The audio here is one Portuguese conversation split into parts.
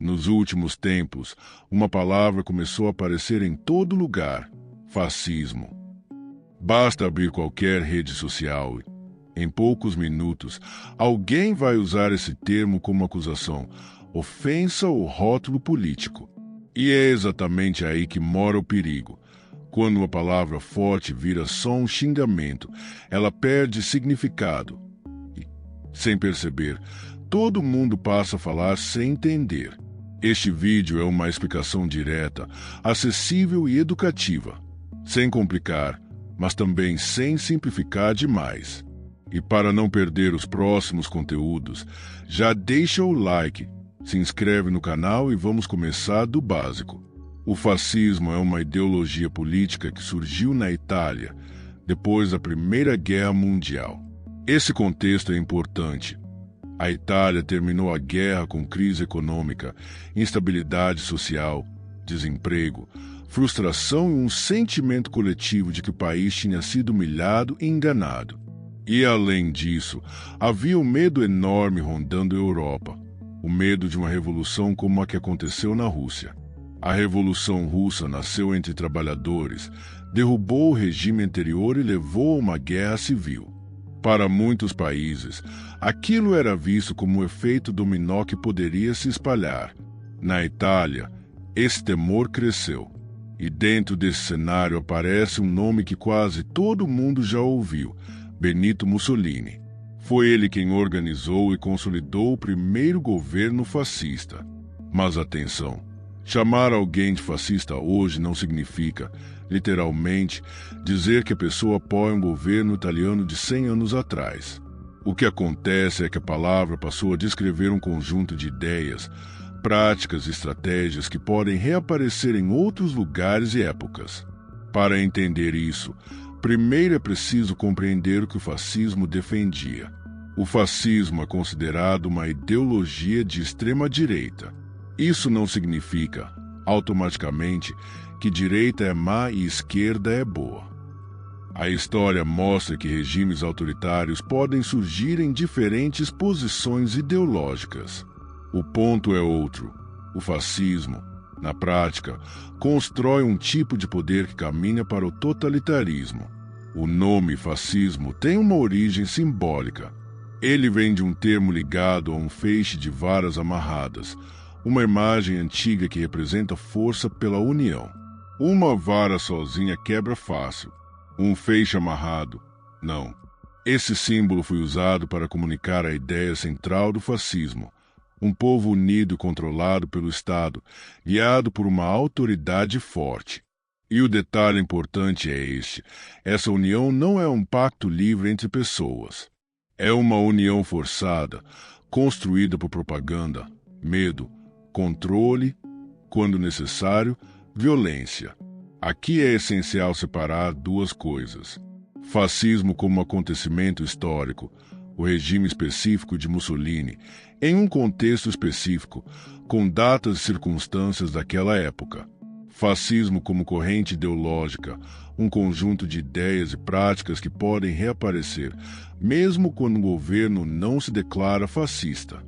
Nos últimos tempos, uma palavra começou a aparecer em todo lugar: fascismo. Basta abrir qualquer rede social e, em poucos minutos, alguém vai usar esse termo como acusação, ofensa ou rótulo político. E é exatamente aí que mora o perigo. Quando uma palavra forte vira só um xingamento, ela perde significado. E, sem perceber, todo mundo passa a falar sem entender. Este vídeo é uma explicação direta, acessível e educativa, sem complicar, mas também sem simplificar demais. E para não perder os próximos conteúdos, já deixa o like, se inscreve no canal e vamos começar do básico. O fascismo é uma ideologia política que surgiu na Itália, depois da Primeira Guerra Mundial. Esse contexto é importante. A Itália terminou a guerra com crise econômica, instabilidade social, desemprego, frustração e um sentimento coletivo de que o país tinha sido humilhado e enganado. E, além disso, havia um medo enorme rondando a Europa, o medo de uma revolução como a que aconteceu na Rússia. A Revolução Russa nasceu entre trabalhadores, derrubou o regime anterior e levou a uma guerra civil. Para muitos países, aquilo era visto como um efeito dominó que poderia se espalhar. Na Itália, esse temor cresceu. E dentro desse cenário aparece um nome que quase todo mundo já ouviu: Benito Mussolini. Foi ele quem organizou e consolidou o primeiro governo fascista. Mas atenção, chamar alguém de fascista hoje não significa, literalmente, dizer que a pessoa apoia um governo italiano de 100 anos atrás. O que acontece é que a palavra passou a descrever um conjunto de ideias, práticas e estratégias que podem reaparecer em outros lugares e épocas. Para entender isso, primeiro é preciso compreender o que o fascismo defendia. O fascismo é considerado uma ideologia de extrema-direita. Isso não significa, automaticamente, que direita é má e esquerda é boa. A história mostra que regimes autoritários podem surgir em diferentes posições ideológicas. O ponto é outro. O fascismo, na prática, constrói um tipo de poder que caminha para o totalitarismo. O nome fascismo tem uma origem simbólica. Ele vem de um termo ligado a um feixe de varas amarradas, uma imagem antiga que representa força pela união. Uma vara sozinha quebra fácil. Um feixe amarrado, não. Esse símbolo foi usado para comunicar a ideia central do fascismo: um povo unido e controlado pelo Estado, guiado por uma autoridade forte. E o detalhe importante é este: essa união não é um pacto livre entre pessoas. É uma união forçada, construída por propaganda, medo, controle, quando necessário, violência. Aqui é essencial separar duas coisas: fascismo como acontecimento histórico, o regime específico de Mussolini, em um contexto específico, com datas e circunstâncias daquela época. Fascismo como corrente ideológica, um conjunto de ideias e práticas que podem reaparecer, mesmo quando o governo não se declara fascista.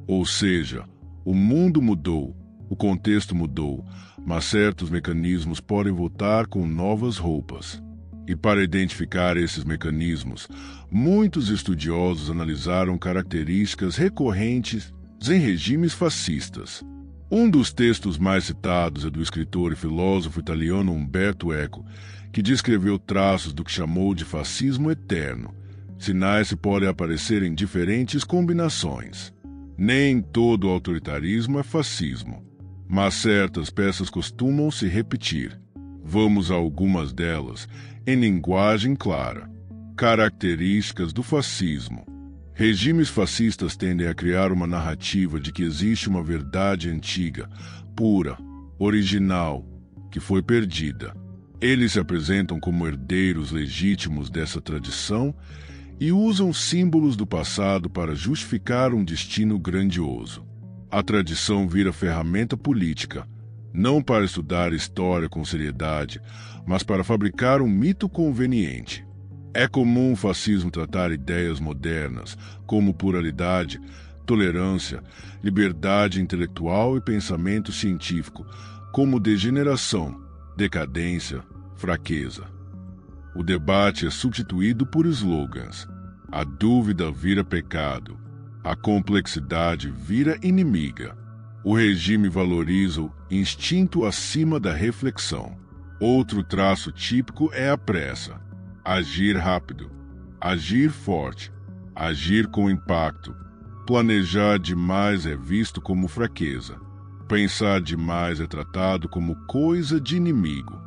Ou seja, o mundo mudou, o contexto mudou, mas certos mecanismos podem voltar com novas roupas. E para identificar esses mecanismos, muitos estudiosos analisaram características recorrentes em regimes fascistas. Um dos textos mais citados é do escritor e filósofo italiano Umberto Eco, que descreveu traços do que chamou de fascismo eterno, sinais que podem aparecer em diferentes combinações. Nem todo autoritarismo é fascismo, mas certas peças costumam se repetir. Vamos a algumas delas, em linguagem clara. Características do fascismo. Regimes fascistas tendem a criar uma narrativa de que existe uma verdade antiga, pura, original, que foi perdida. Eles se apresentam como herdeiros legítimos dessa tradição e usam símbolos do passado para justificar um destino grandioso. A tradição vira ferramenta política, não para estudar história com seriedade, mas para fabricar um mito conveniente. É comum o fascismo tratar ideias modernas, como pluralidade, tolerância, liberdade intelectual e pensamento científico, como degeneração, decadência, fraqueza. O debate é substituído por slogans. A dúvida vira pecado. A complexidade vira inimiga. O regime valoriza o instinto acima da reflexão. Outro traço típico é a pressa. Agir rápido. Agir forte. Agir com impacto. Planejar demais é visto como fraqueza. Pensar demais é tratado como coisa de inimigo.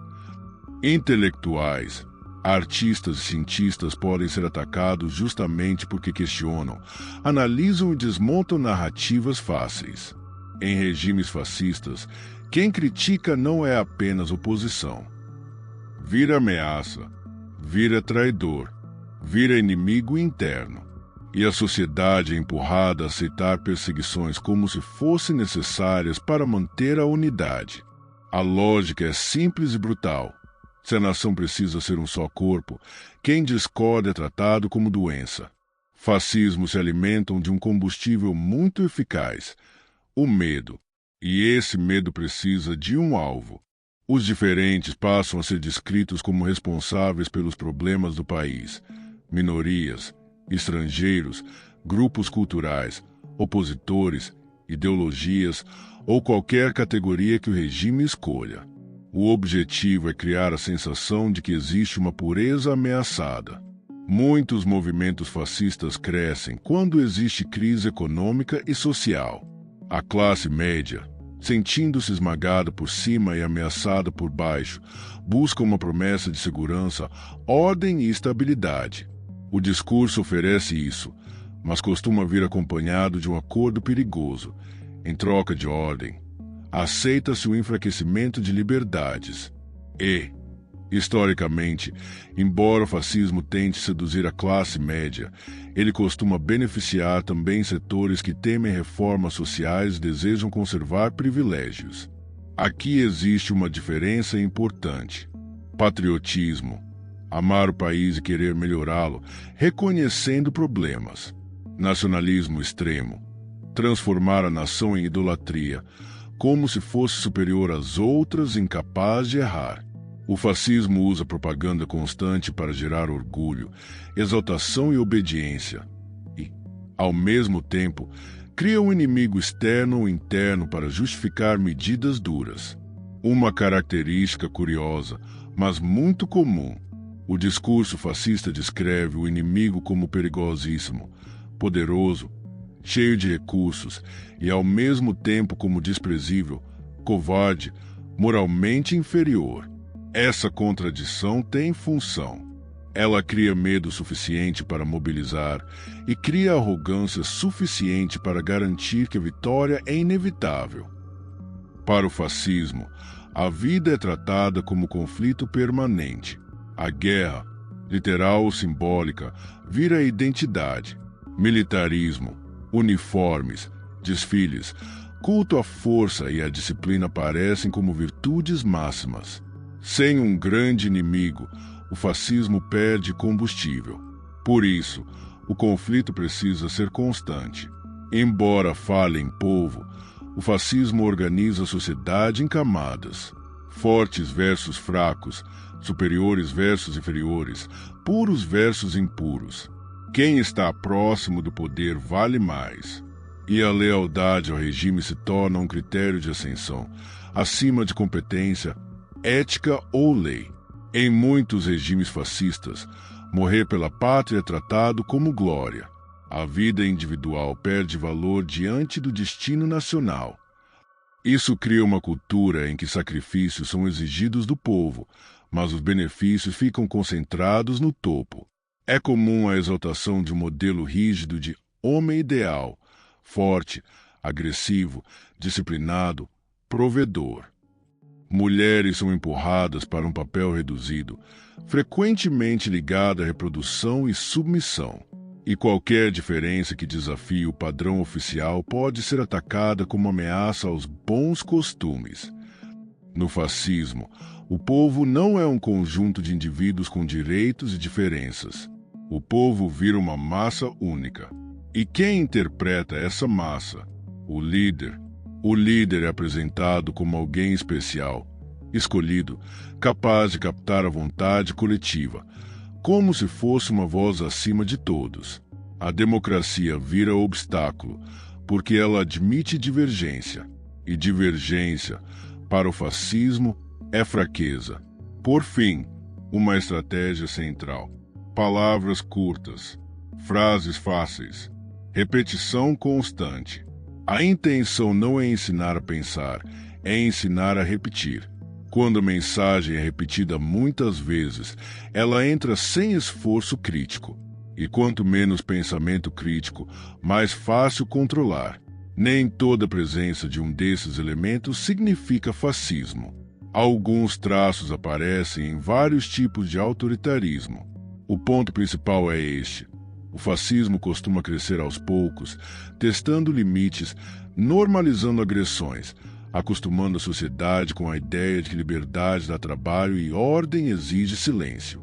Intelectuais, artistas e cientistas podem ser atacados justamente porque questionam, analisam e desmontam narrativas fáceis. Em regimes fascistas, quem critica não é apenas oposição. Vira ameaça, vira traidor, vira inimigo interno. E a sociedade é empurrada a aceitar perseguições como se fossem necessárias para manter a unidade. A lógica é simples e brutal. Se a nação precisa ser um só corpo, quem discorda é tratado como doença. Fascismos se alimentam de um combustível muito eficaz, o medo. E esse medo precisa de um alvo. Os diferentes passam a ser descritos como responsáveis pelos problemas do país. Minorias, estrangeiros, grupos culturais, opositores, ideologias ou qualquer categoria que o regime escolha. O objetivo é criar a sensação de que existe uma pureza ameaçada. Muitos movimentos fascistas crescem quando existe crise econômica e social. A classe média, sentindo-se esmagada por cima e ameaçada por baixo, busca uma promessa de segurança, ordem e estabilidade. O discurso oferece isso, mas costuma vir acompanhado de um acordo perigoso. Em troca de ordem, aceita-se o enfraquecimento de liberdades. E, historicamente, embora o fascismo tente seduzir a classe média, ele costuma beneficiar também setores que temem reformas sociais e desejam conservar privilégios. Aqui existe uma diferença importante. Patriotismo. Amar o país e querer melhorá-lo, reconhecendo problemas. Nacionalismo extremo. Transformar a nação em idolatria, como se fosse superior às outras, incapaz de errar. O fascismo usa propaganda constante para gerar orgulho, exaltação e obediência. E, ao mesmo tempo, cria um inimigo externo ou interno para justificar medidas duras. Uma característica curiosa, mas muito comum. O discurso fascista descreve o inimigo como perigosíssimo, poderoso, cheio de recursos e ao mesmo tempo como desprezível, covarde, moralmente inferior. Essa contradição tem função. Ela cria medo suficiente para mobilizar e cria arrogância suficiente para garantir que a vitória é inevitável. Para o fascismo, a vida é tratada como conflito permanente. A guerra, literal ou simbólica, vira identidade. Militarismo, uniformes, desfiles, culto à força e à disciplina aparecem como virtudes máximas. Sem um grande inimigo, o fascismo perde combustível. Por isso, o conflito precisa ser constante. Embora fale em povo, o fascismo organiza a sociedade em camadas. Fortes versus fracos, superiores versus inferiores, puros versus impuros. Quem está próximo do poder vale mais. E a lealdade ao regime se torna um critério de ascensão, acima de competência, ética ou lei. Em muitos regimes fascistas, morrer pela pátria é tratado como glória. A vida individual perde valor diante do destino nacional. Isso cria uma cultura em que sacrifícios são exigidos do povo, mas os benefícios ficam concentrados no topo. É comum a exaltação de um modelo rígido de homem ideal, forte, agressivo, disciplinado, provedor. Mulheres são empurradas para um papel reduzido, frequentemente ligado à reprodução e submissão. E qualquer diferença que desafie o padrão oficial pode ser atacada como ameaça aos bons costumes. No fascismo, o povo não é um conjunto de indivíduos com direitos e diferenças. O povo vira uma massa única. E quem interpreta essa massa? O líder. O líder é apresentado como alguém especial, escolhido, capaz de captar a vontade coletiva, como se fosse uma voz acima de todos. A democracia vira obstáculo, porque ela admite divergência, e divergência, para o fascismo, é fraqueza. Por fim, uma estratégia central. Palavras curtas, frases fáceis, repetição constante. A intenção não é ensinar a pensar, é ensinar a repetir. Quando a mensagem é repetida muitas vezes, ela entra sem esforço crítico. E quanto menos pensamento crítico, mais fácil controlar. Nem toda presença de um desses elementos significa fascismo. Alguns traços aparecem em vários tipos de autoritarismo. O ponto principal é este. O fascismo costuma crescer aos poucos, testando limites, normalizando agressões, acostumando a sociedade com a ideia de que liberdade dá trabalho e ordem exige silêncio.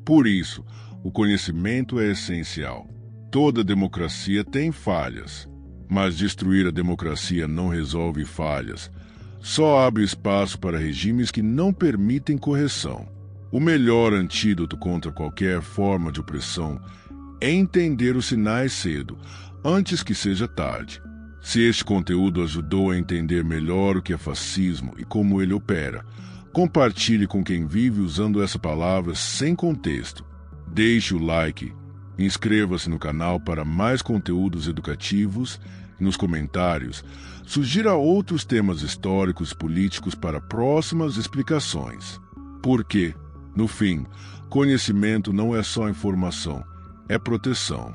Por isso, o conhecimento é essencial. Toda democracia tem falhas, mas destruir a democracia não resolve falhas. Só abre espaço para regimes que não permitem correção. O melhor antídoto contra qualquer forma de opressão é entender os sinais cedo, antes que seja tarde. Se este conteúdo ajudou a entender melhor o que é fascismo e como ele opera, compartilhe com quem vive usando essa palavra sem contexto. Deixe o like, inscreva-se no canal para mais conteúdos educativos e nos comentários sugira outros temas históricos e políticos para próximas explicações. Porque, no fim, conhecimento não é só informação, é proteção.